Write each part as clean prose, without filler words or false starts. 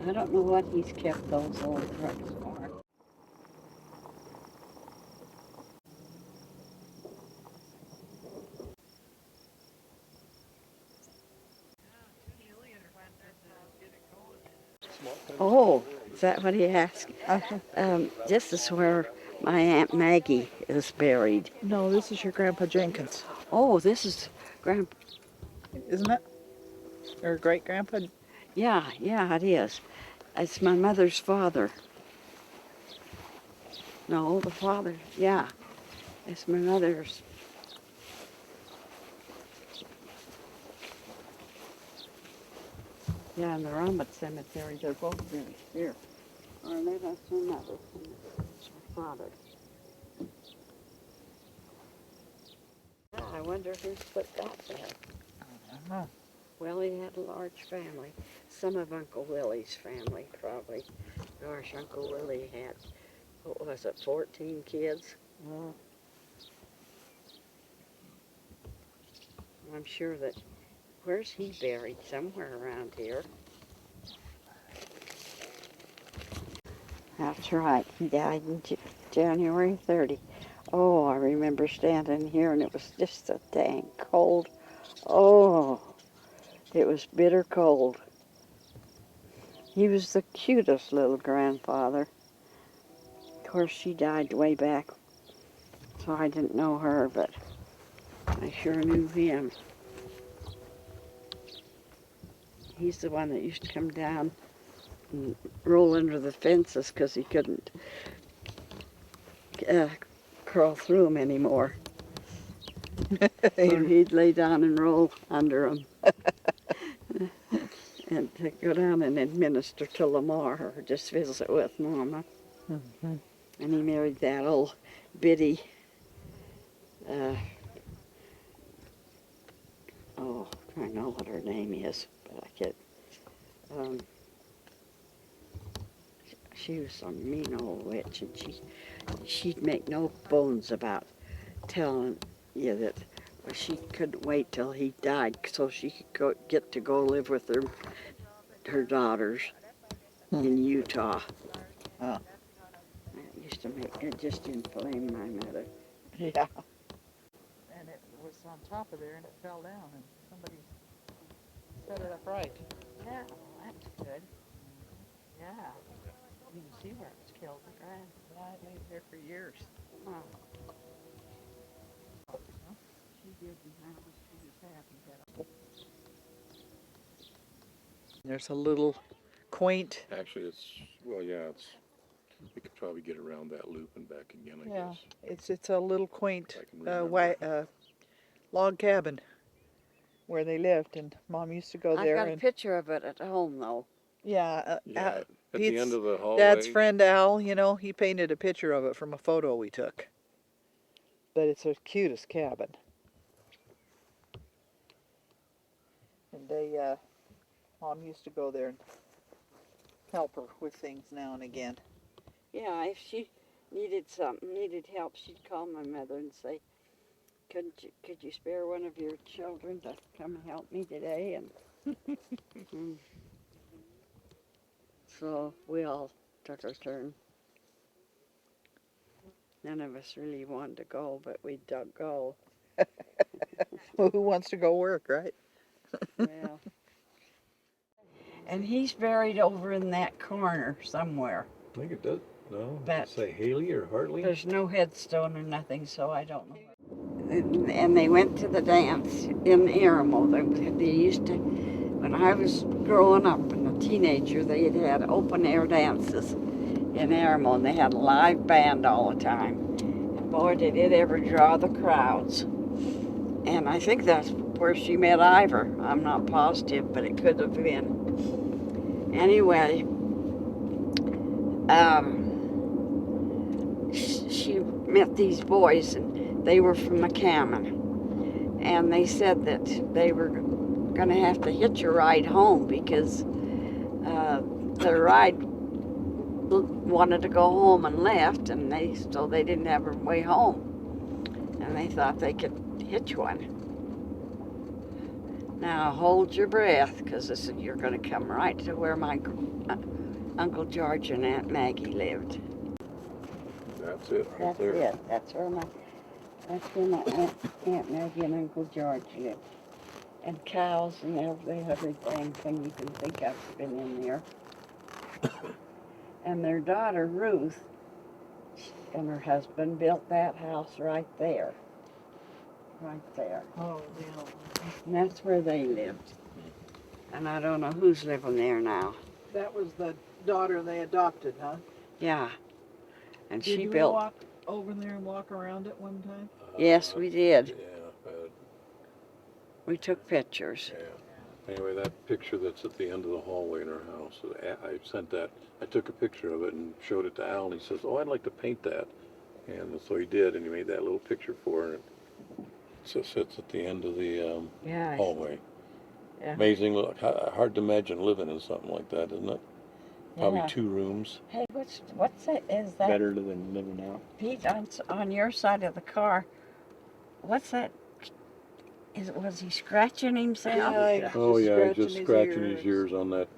I don't know what he's kept those old trucks for. Oh, is that what he asked? This is where my Aunt Maggie is buried. No, this is your Grandpa Jenkins, Oh, this is Grandpa. isn't it? Or great grandpa? Yeah, it is. It's my mother's father. No, the father. Yeah, it's my mother's. Yeah, in the Romet Cemetery, they're both buried here. Or maybe that's my mother. My father. Yeah, I wonder who's put that there. I don't know. Well, he had a large family. Some of Uncle Willie's family, probably. Gosh, Uncle Willie had, what was it, 14 kids? Well, I'm sure that, where's he buried? Somewhere around here. That's right. He died in January 30. Oh, I remember standing here and it was just so dang cold. Oh, it was bitter cold. He was the cutest little grandfather. Of course, she died way back, so I didn't know her, but I sure knew him. He's the one that used to come down and roll under the fences because he couldn't crawl through them anymore. So he'd lay down and roll under them. And to go down and administer to Lamar or just visit with Mama. mm-hmm. And he married that old biddy, oh, I know what her name is, but I can't, she was some mean old witch, and she'd make no bones about telling you that she couldn't wait till he died so she could get to go live with her daughters in Utah. Oh. It used to make, it just inflamed my mother. Yeah. And it was on top of there and it fell down and somebody set it up right. Yeah, well, that's good. Yeah. You can see where it was killed, right? Yeah, it laid there for years. Oh. She did, and I was, she was happy. There's a little quaint. Actually, it's, well, yeah, it's, we could probably get around that loop and back again, I guess. It's a little quaint I can remember. log cabin where they lived, and Mom used to go there. I've got a picture of it at home, though. Yeah, Yeah, at the end of the hallway. Dad's friend Al, you know, he painted a picture of it from a photo we took. But it's the cutest cabin. And Mom used to go there and help her with things now and again. Yeah, if she needed help, she'd call my mother and say, could you spare one of your children to come help me today? And so we all took our turn. None of us really wanted to go, but we'd go. Well, who wants to go work, right? Well, and he's buried over in that corner somewhere. I think it does. No, But say Haley or Hartley. There's no headstone or nothing, so I don't know. And they went to the dance in Irmo. They used to, when I was growing up and a teenager, they had open air dances in Irmo, and they had a live band all the time. And boy, did it ever draw the crowds. And I think that's where she met Ivor. I'm not positive, but it could have been. Anyway, she met these boys, and they were from McCammon. And they said that they were going to have to hitch a ride home because their ride wanted to go home and left, and so they didn't have a way home. And they thought they could hitch one. Now hold your breath, because you're going to come right to where my Uncle George and Aunt Maggie lived. That's it right That's there. it. That's where my Aunt Maggie and Uncle George lived. And cows and everything you can think of's been in there. And their daughter Ruth and her husband built that house right there. Right there. Oh, yeah. And that's where they lived. And I don't know who's living there now. That was the daughter they adopted, huh? Yeah. And she Did we built. walk over there and walk around it one time? Yes, we did. Yeah, We took pictures. yeah. Anyway, that picture that's at the end of the hallway in our house, I sent that. I took a picture of it and showed it to Al, and he says, "Oh, I'd like to paint that." And so he did, and he made that little picture for her. And it sits at the end of the Yeah. hallway. Yeah. Amazing. Look, hard to imagine living in something like that, isn't it? Probably Yeah. 2 rooms. Hey, what's that? Is that Better than living out. Pete on your side of the car? What's that? Was he scratching himself? Oh yeah, just scratching his ears on that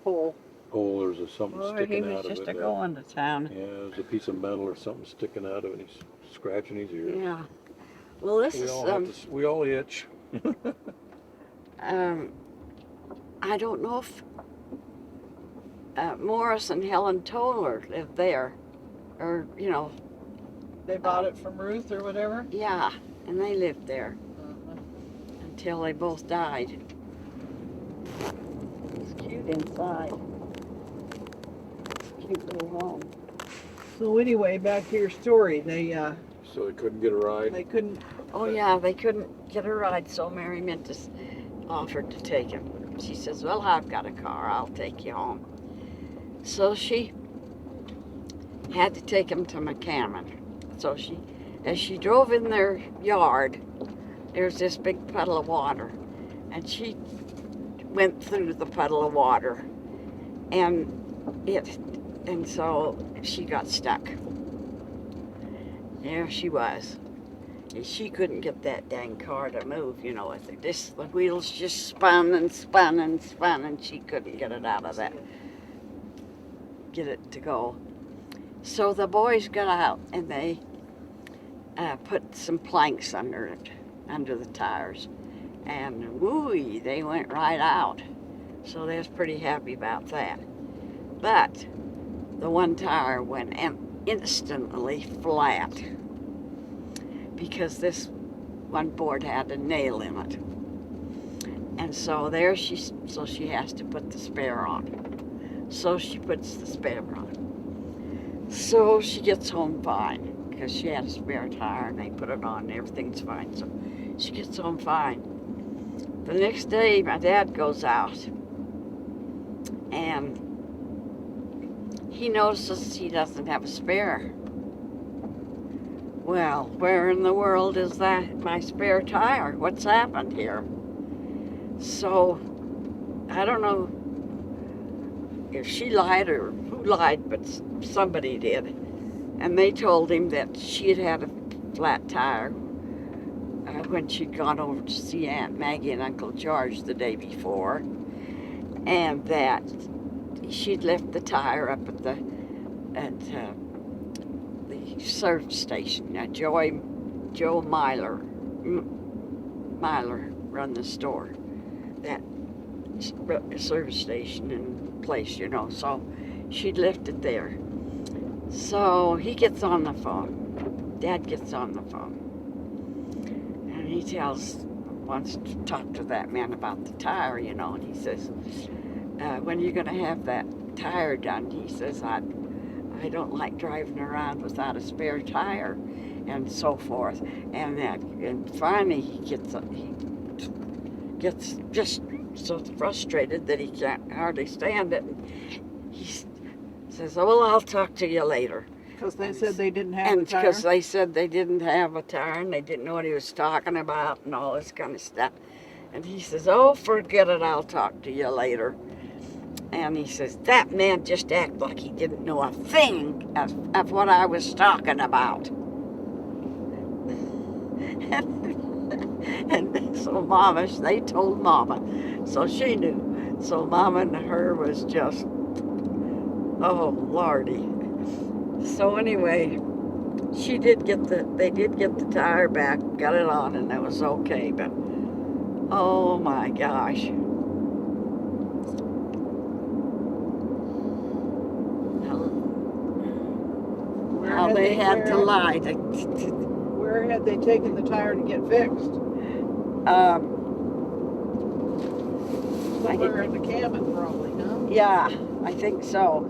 Pole. pole. There's something Boy, he sticking was out of just it. going to town. Yeah, there's a piece of metal or something sticking out of it. And he's scratching his ears. Yeah. Well, this is We all itch. I don't know if Morris and Helen Toller lived there, or They bought it from Ruth or whatever? yeah, and they lived there Uh-huh. until they both died. It's cute inside. It's a cute little home. So anyway, back to your story. So they couldn't get a ride. They couldn't. Oh yeah, they couldn't get a ride, so Mary Mintus offered to take him. She says, "Well, I've got a car. I'll take you home." So she had to take him to McCammon. So as she drove in their yard, there's this big puddle of water, and she went through the puddle of water, and so she got stuck. There she was. And she couldn't get that dang car to move, the wheels just spun and spun and spun, and she couldn't get it out of that, get it to go. So the boys got out, and they put some planks under it, under the tires, and whoo, they went right out. So they was pretty happy about that. But the one tire went instantly flat, because this one board had a nail in it. And so she has to put the spare on. So she puts the spare on. So she gets home fine, because she had a spare tire and they put it on and everything's fine. So she gets home fine. The next day my dad goes out and he notices he doesn't have a spare. Well, where in the world is my spare tire? What's happened here? So, I don't know if she lied or who lied, but somebody did. And they told him that she had a flat tire when she'd gone over to see Aunt Maggie and Uncle George the day before, and that she'd left the tire up at the service station. Joe Myler run the store, that service station and place, so she'd left it there. So he gets on the phone. Dad gets on the phone, and he wants to talk to that man about the tire, and he says, when are you going to have that tire done? He says, I don't like driving around without a spare tire, and so forth. And finally he gets just so frustrated that he can't hardly stand it. He says, "Oh, well, I'll talk to you later." Because they said they didn't have a And tire? because they said they didn't have a tire and they didn't know what he was talking about and all this kind of stuff. And he says, "Oh, forget it, I'll talk to you later." And he says, that man just acted like he didn't know a thing of what I was talking about. And so Mama, they told Mama, so she knew. So Mama and her was just, oh Lordy. So anyway, they did get the tire back, got it on, and it was okay. But oh my gosh. How they had to lie. Where had they taken the tire to get fixed? Somewhere in the cabin, probably, huh? Yeah, I think so.